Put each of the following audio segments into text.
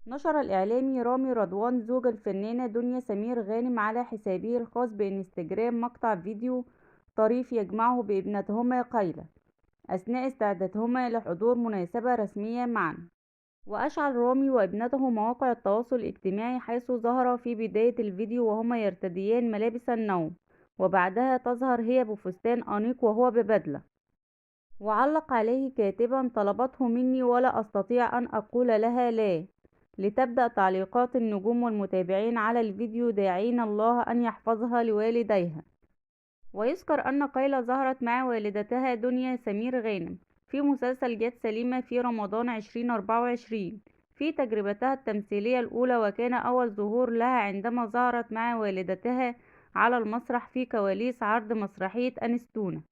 نشر الإعلامي رامي رضوان زوج الفنانة دنيا سمير غانم على حسابه الخاص بإنستجرام مقطع فيديو طريف يجمعه بابنتهما قيلة أثناء استعدادهما لحضور مناسبة رسمية معا. وأشعل رامي وابنته مواقع التواصل الاجتماعي، حيث ظهر في بداية الفيديو وهما يرتديان ملابس النوم، وبعدها تظهر هي بفستان أنيق وهو ببدلة. وعلق عليه كاتبا: طلبته مني ولا أستطيع أن أقول لها لا. لتبدأ تعليقات النجوم والمتابعين على الفيديو داعين الله أن يحفظها لوالديها. ويذكر أن قيلة ظهرت مع والدتها دنيا سمير غانم في مسلسل جات سليمة في رمضان 2024 في تجربتها التمثيلية الأولى، وكان أول ظهور لها عندما ظهرت مع والدتها على المسرح في كواليس عرض مسرحية أنستونا.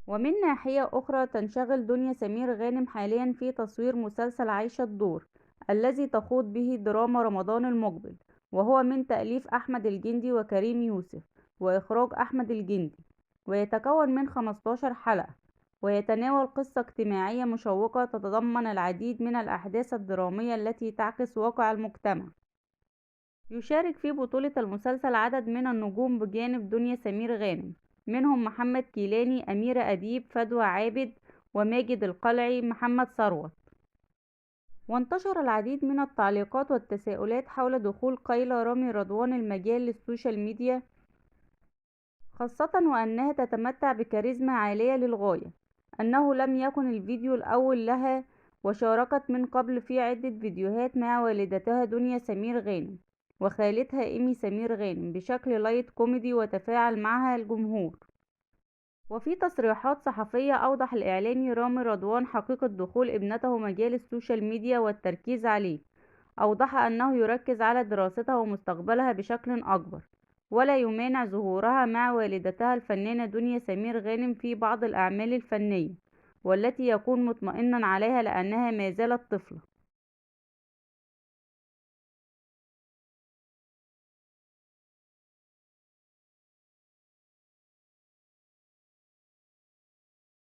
ومن ناحية أخرى تنشغل دنيا سمير غانم حاليا في تصوير مسلسل عايشة الدور الذي تخوض به دراما رمضان المقبل، وهو من تأليف أحمد الجندي وكريم يوسف وإخراج أحمد الجندي، ويتكون من 15 حلقة، ويتناول قصة اجتماعية مشوقة تتضمن العديد من الأحداث الدرامية التي تعكس واقع المجتمع. يشارك في بطولة المسلسل عدد من النجوم بجانب دنيا سمير غانم، منهم محمد كيلاني، أميرة أديب، فدوى عابد، وماجد القلعي، محمد ثروت. وانتشر العديد من التعليقات والتساؤلات حول دخول قيلة رامي رضوان المجال للسوشيال ميديا، خاصة وأنها تتمتع بكاريزما عالية للغاية، أنه لم يكن الفيديو الأول لها، وشاركت من قبل في عدة فيديوهات مع والدتها دنيا سمير غانم وخالتها إيمي سمير غانم بشكل لايت كوميدي، وتفاعل معها الجمهور. وفي تصريحات صحفية أوضح الإعلامي رامي رضوان حقيقة دخول ابنته مجال السوشيال ميديا والتركيز عليه. أوضح أنه يركز على دراستها ومستقبلها بشكل أكبر، ولا يمانع ظهورها مع والدتها الفنانة دنيا سمير غانم في بعض الأعمال الفنية، والتي يكون مطمئنا عليها لأنها ما زالت طفلة.